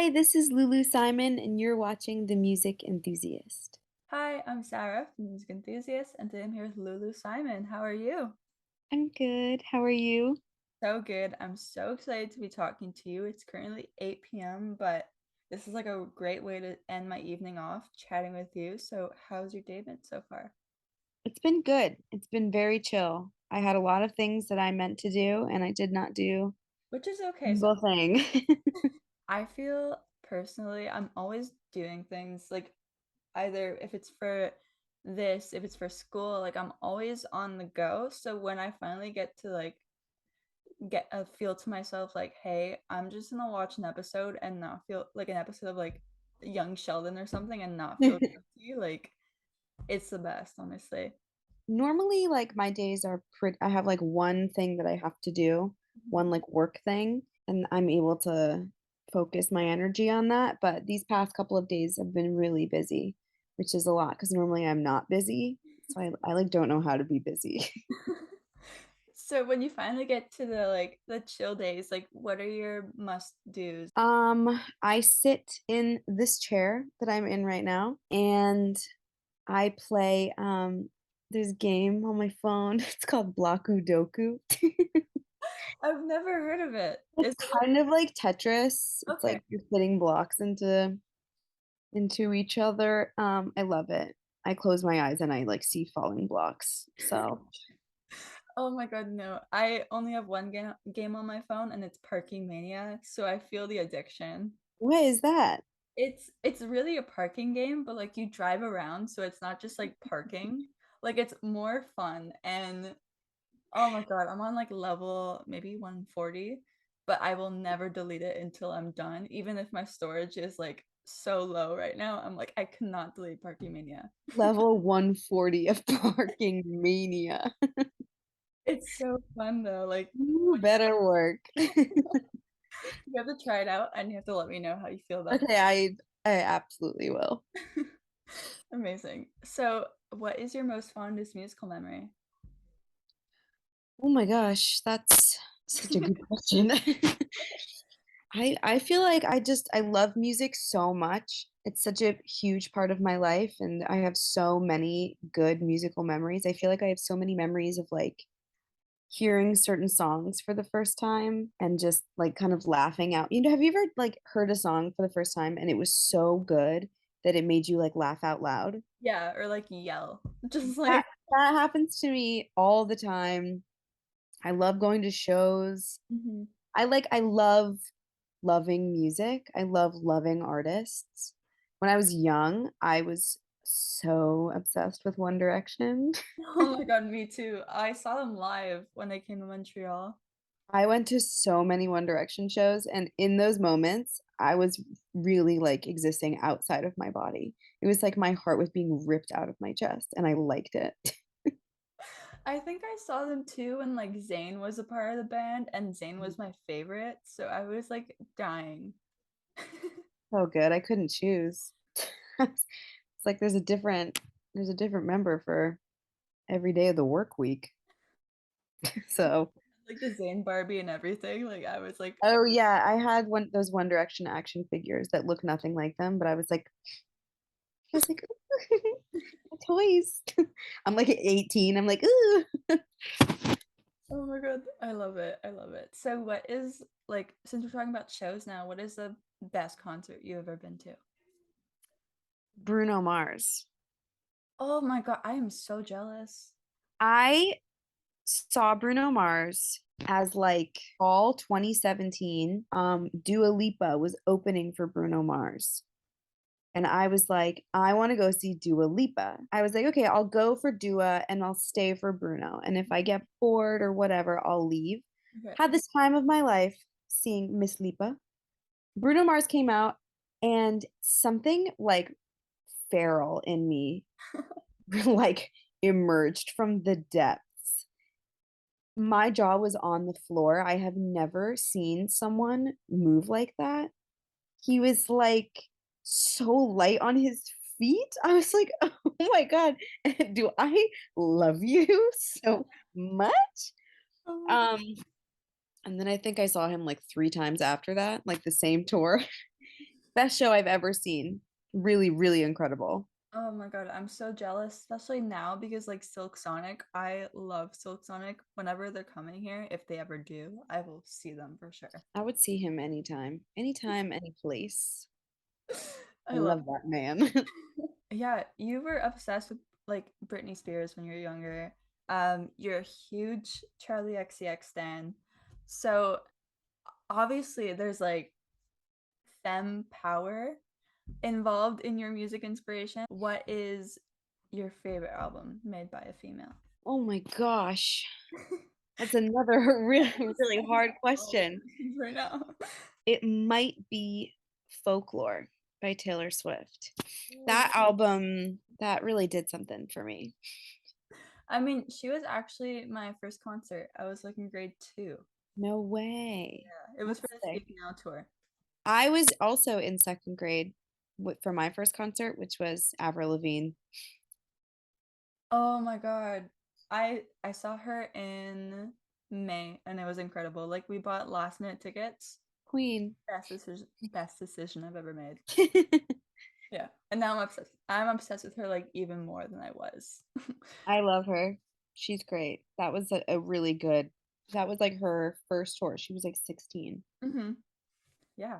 Hi, this is Lulu Simon, and you're watching The Music Enthusiast. Hi, I'm Sarah from Music Enthusiast, and today I'm here with Lulu Simon. How are you? I'm good. How are you? So good. I'm so excited to be talking to you. It's currently 8 p.m., but this is like a great way to end my evening off chatting with you. So, how's your day been so far? It's been good. It's been very chill. I had a lot of things that I meant to do, and I did not do Which is a okay. So, single thing. I feel personally, I'm always doing things like either if it's for this, if it's for school, like I'm always on the go. So, when I finally get to get a feel to myself like, hey, I'm just gonna watch an episode and not feel like an episode of like Young Sheldon or something and not feel guilty. Like it's the best, honestly. Normally, like my days are pretty, I have like one thing that I have to do, Mhm. one like work thing, and I'm able to focus my energy on that. But these past couple of days have been really busy, which is a lot because normally I'm not busy. So I like don't know how to be busy. So when you finally get to the chill days, like what are your must do's? I sit in this chair that I'm in right now, and I play there's a game on my phone. It's called Bloku Doku. I've never heard of it. It's Is it kind of like Tetris. It's okay? like you're fitting blocks into each other. I love it. I close my eyes and I like see falling blocks. So, Oh my God, no. I only have one game on my phone and it's Parking Mania, so I feel the addiction. what is that? It's really a parking game, but like you drive around, so it's not just like parking. Like it's more fun and oh my God, I'm on like level maybe 140, but I will never delete it until I'm done. Even if my storage is like so low right now, I'm like I cannot delete Parking Mania. Level 140 of parking mania. It's so fun though. Like You better work. you have to try it out and you have to let me know how you feel about Okay, I absolutely will. it. Amazing. So, what is your most fondest musical memory? Oh my gosh, that's such a good question. I feel like I love music so much. It's such a huge part of my life, and I have so many good musical memories. I feel like I have so many memories of like hearing certain songs for the first time and just like kind of laughing out. Have you ever like heard a song for the first time and it was so good that it made you like laugh out loud? Yeah, or like yell. Just That like that happens to me all the time. I love going to shows. Mhm. I love loving music. I love loving artists. When I was young, I was so obsessed with One Direction. Oh my God, me too. I saw them live when they came to Montreal. I went to so many One Direction shows, and in those moments, I was really like existing outside of my body. It was like my heart was being ripped out of my chest, and I liked it. I think I saw them too when like Zayn was a part of the band and Zayn was my favorite, so I was like dying. So good. I couldn't choose. It's like there's a different member for every day of the work week. So, Like the Zayn Barbie and everything. Like I was like, oh yeah, I had one those One Direction action figures that look nothing like them, but I was like, toys. I'm like 18. I'm like, ooh. oh my God, I love it. I love it. So what is like since we're talking about shows now, what is the best concert you've ever been to? Bruno Mars. Oh my God, I am so jealous. I saw Bruno Mars as like fall 2017. Dua Lipa was opening for Bruno Mars. And I was like, I want to go see Dua Lipa. I was like, okay, I'll go for Dua and I'll stay for Bruno. And if I get bored or whatever, I'll leave. Okay. Had this time of my life seeing Miss Lipa. Bruno Mars came out, and something like feral in me like emerged from the depths. My jaw was on the floor. I have never seen someone move like that. He was like so light on his feet. I was like, oh my God, do I love you so much? Oh my God. Um, and then I think I saw him like three times after that, like the same tour. Best show I've ever seen. Really, really incredible. Oh my God, I'm so jealous, especially now because like Silk Sonic, I love Silk Sonic. Whenever they're coming here, if they ever do, I will see them for sure. I would see him anytime, any place. I I love love that man. Yeah, you were obsessed with like Britney Spears when you were younger. You're a huge Charlie XCX stan. So obviously there's like femme power involved in your music inspiration. What is your favorite album made by a female? Oh my gosh. That's another really, really hard All the question. questions right now. It might be Folklore by Taylor Swift. Ooh. That album, that really did something for me. I mean, she was actually my first concert. I was like in grade two. No way. Yeah, it was for That's the sick. Speak Now tour. I was also in second grade for my first concert, which was Avril Lavigne. Oh my God. I saw her in May and it was incredible. Like we bought last minute tickets. Queen. Best decision I've ever made. Yeah. And now I'm obsessed. I'm obsessed with her like even more than I was. I love her. She's great. That was a really good, that was like her first tour. She was like 16. hmm Yeah.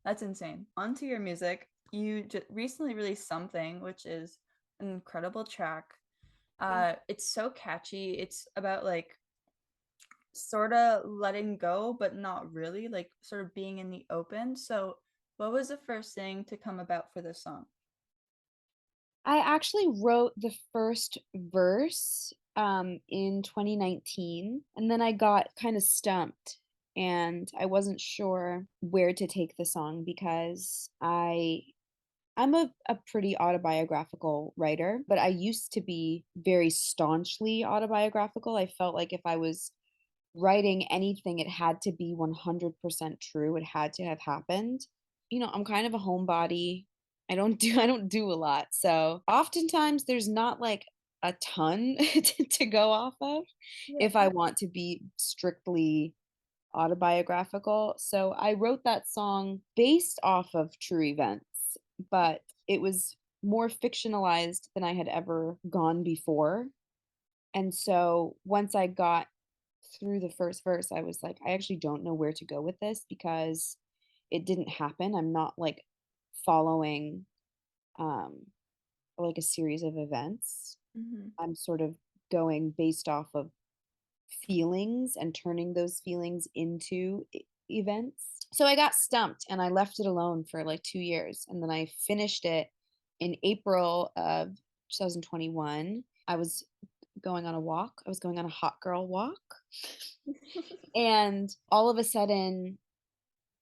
That's insane. Onto your music. You just recently released something which is an incredible track. It's so catchy. It's about like sort of letting go, but not really, like sort of being in the open. So, what was the first thing to come about for this song? I actually wrote the first verse in 2019, and then I got kind of stumped and I wasn't sure where to take the song because I'm a pretty autobiographical writer, but I used to be very staunchly autobiographical. I felt like if I was writing anything, it had to be 100% true. It had to have happened. I'm kind of a homebody. I don't do a lot. So oftentimes there's not like a ton to go off of Yeah. if I want to be strictly autobiographical. So I wrote that song based off of true events, but it was more fictionalized than I had ever gone before. And so once I got through the first verse, I was like, I actually don't know where to go with this because it didn't happen. I'm not like following um like a series of events. hmm I'm sort of going based off of feelings and turning those feelings into events. So I got stumped and I left it alone for like 2 years. And then I finished it in April of 2021. I was going on a walk, I was going on a hot girl walk. And all of a sudden,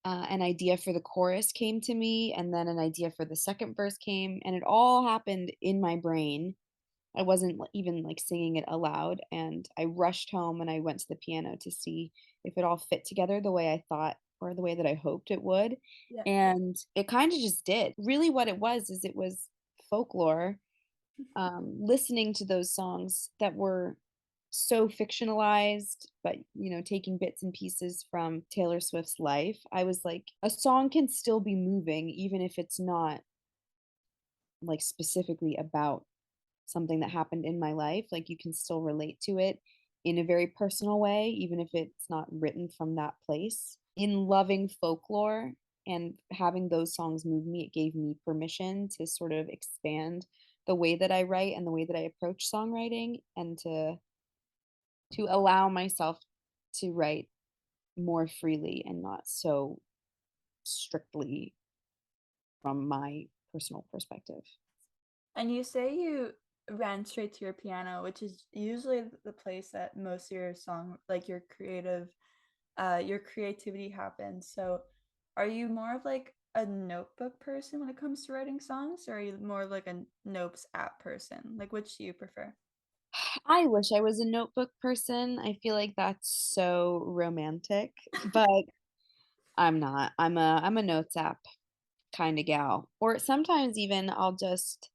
an idea for the chorus came to me, and then an idea for the second verse came, and it all happened in my brain. I wasn't even like singing it aloud, and I rushed home and I went to the piano to see if it all fit together the way I thought or the way that I hoped it would. Yeah. And it kind of just did. Really, what it was is it was folklore, listening to those songs that were so fictionalized, but taking bits and pieces from Taylor Swift's life. I was like, a song can still be moving, even if it's not like specifically about something that happened in my life. Like you can still relate to it in a very personal way, even if it's not written from that place. In loving folklore and having those songs move me, it gave me permission to sort of expand the way that I write and the way that I approach songwriting, and to allow myself to write more freely and not so strictly from my personal perspective. And you say you ran straight to your piano, which is usually the place that most of your song, like your creativity happens. So, are you more of like a notebook person when it comes to writing songs, or are you more of like a notes app person? Like, which do you prefer? I wish I was a notebook person. I feel like that's so romantic, but I'm not. I'm a notes app kind of gal. Or sometimes even I'll just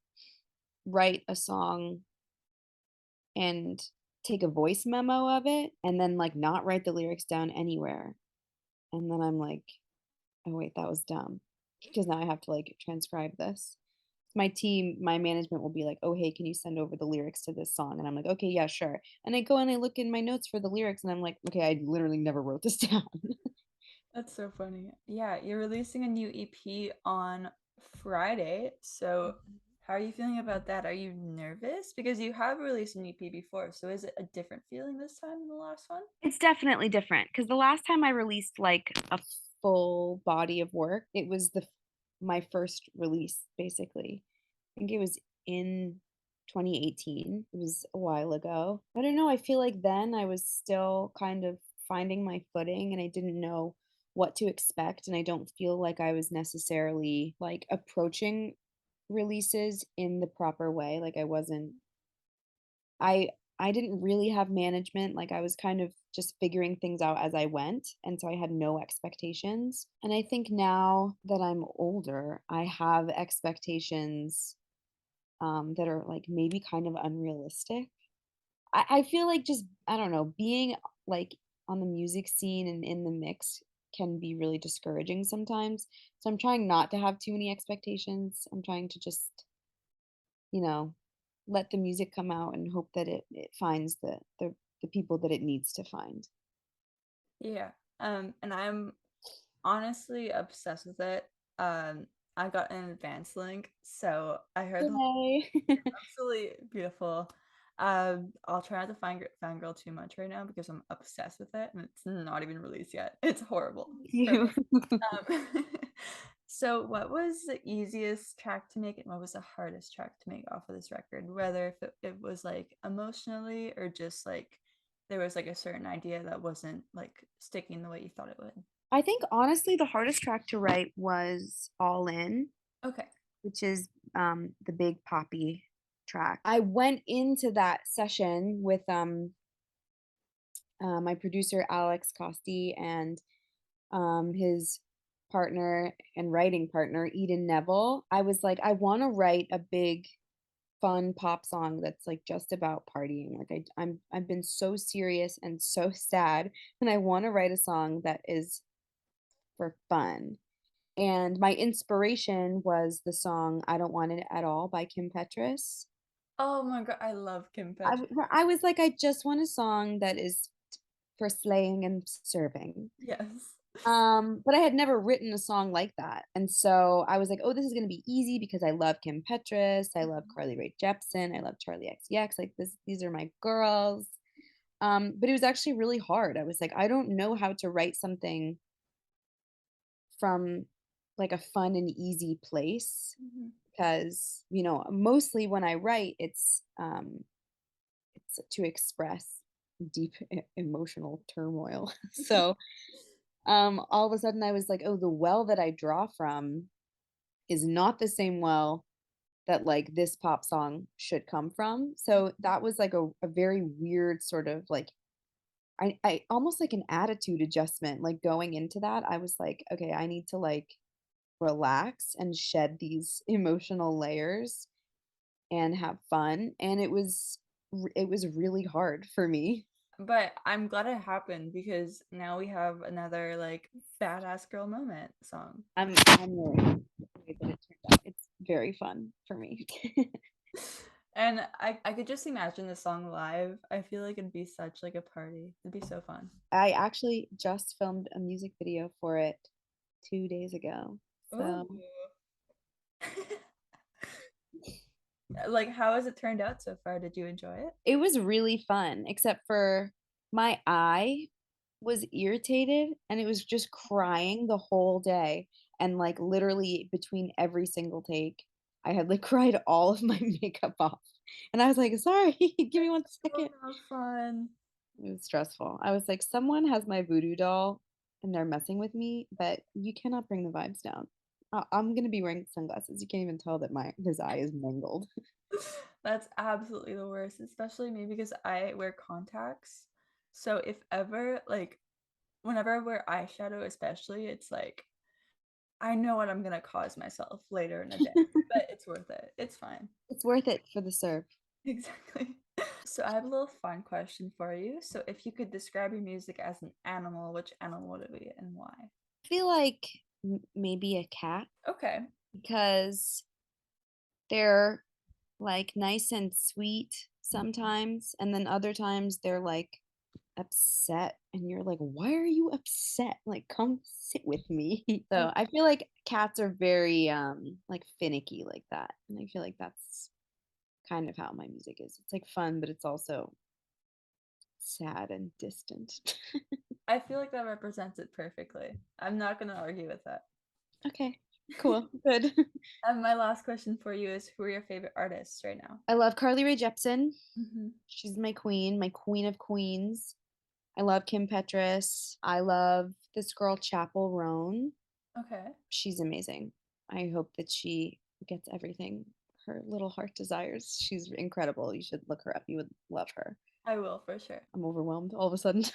write a song and take a voice memo of it and then like not write the lyrics down anywhere. And then I'm like, oh wait, that was dumb. because now I have to like transcribe this. My team, my management will be like, "Oh, hey, can you send over the lyrics to this song?" And I'm like, "Okay, yeah, sure." And I go and I look in my notes for the lyrics, and I'm like, "Okay, I literally never wrote this down." That's so funny. Yeah, you're releasing a new EP on Friday. So, how are you feeling about that? Are you nervous? Because you have released an EP before. So, is it a different feeling this time than the last one? It's definitely different because the last time I released like a full body of work, it was my first release basically. I think it was in 2018. It was a while ago. I don't know, I feel like then I was still kind of finding my footing and I didn't know what to expect and I don't feel like I was necessarily like approaching releases in the proper way. Like I I didn't really have management, like, I was kind of just figuring things out as I went, and so I had no expectations, and I think now that I'm older, I have expectations, that are, like, maybe kind of unrealistic. I feel like just I don't know, being, like, on the music scene and in the mix can be really discouraging sometimes, so I'm trying not to have too many expectations. I'm trying to just, you know, let the music come out and hope that it finds the people that it needs to find. Yeah. And I'm honestly obsessed with it. Um, I got an advance link, so I heard the Yay. absolutely beautiful. I'll try not to fangirl too much right now because I'm obsessed with it and it's not even released yet. It's horrible Thank for you. me. So what was the easiest track to make and what was the hardest track to make off of this record? Whether if it was like emotionally or just like there was like a certain idea that wasn't like sticking the way you thought it would. I think honestly the hardest track to write was All In, Okay. which is the big poppy track. I went into that session with my producer Alex Costi and his partner and writing partner Eden Neville. I was like, I want to write a big fun pop song that's like just about partying. Like I've been so serious and so sad, and I want to write a song that is for fun. And my inspiration was the song "I Don't Want It at All" by Kim Petras. Oh my God, I love Kim I Petras. w- I was like, I just want a song that is for slaying and serving. Yes. But I had never written a song like that. And so I was like, oh, this is gonna be easy because I love Kim Petras, I love Carly Rae Jepsen, I love Charlie XCX. Like these are my girls. But it was actually really hard. I was like, I don't know how to write something from like a fun and easy place Mhm. because, mostly when I write, it's to express deep emotional turmoil. So all of a sudden I was like, oh, the well that I draw from is not the same well that like this pop song should come from. So that was like a very weird sort of like I almost like an attitude adjustment. Like going into that, I was like, okay, I need to like relax and shed these emotional layers and have fun. And it was really hard for me. But I'm glad it happened because now we have another like badass girl moment song. I'm really happy with the way that it turned out. It's very fun for me. And I could just imagine the song live. I feel like it'd be such like a party. It'd be so fun. I actually just filmed a music video for it 2 days ago. Ooh. So Like how has it turned out so far? Did you enjoy it? it was really fun, except for my eye was irritated and it was just crying the whole day. And like literally between every single take, I had like cried all of my makeup off. And I was like, sorry, give me one Oh, second. not fun. It was stressful. I was like, someone has my voodoo doll and they're messing with me, but you cannot bring the vibes down. I'm gonna be wearing sunglasses. You can't even tell that my his eye is mangled. That's absolutely the worst, especially me because I wear contacts. So if ever like whenever I wear eyeshadow especially, it's like I know what I'm gonna cause myself later in the day, but it's worth it. It's fine. It's worth it for the serve. Exactly. So I have a little fun question for you. So if you could describe your music as an animal, which animal would it be and why? I feel like maybe a cat Okay. because they're like nice and sweet sometimes, and then other times they're like upset, and you're like, why are you upset? Like, come sit with me. So I feel like cats are very like finicky like that, and I feel like that's kind of how my music is. It's like fun, but it's also sad and distant. I feel like that represents it perfectly. I'm not gonna argue with that. Okay, cool, good. And my last question for you is who are your favorite artists right now? I love Carly Rae Jepsen. Hmm. She's my queen of queens. I love Kim Petras. I love this girl Chapel Roan. Okay. She's amazing. I hope that she gets everything her little heart desires. She's incredible. You should look her up. You would love her. I will for sure. I'm overwhelmed all of a sudden.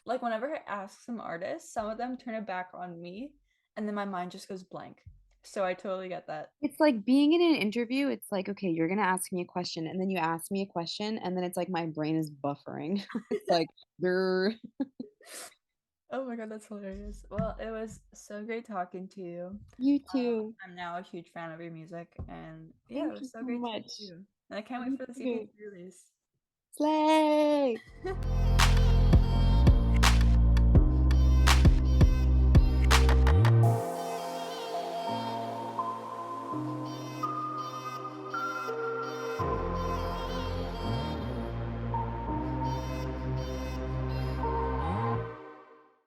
Like whenever I ask some artists, some of them turn it back on me and then my mind just goes blank. So I totally get that. It's like being in an interview. It's like, okay, you're going to ask me a question, and then you ask me a question, and then it's like my brain is buffering. It's like, "Grr." Oh my god, that's hilarious. Well, it was so great talking to you. You too. I'm now a huge fan of your music, and yeah, it Thank you was so so great to meet much. you. And I can't wait You for this EP too. to release. Slay.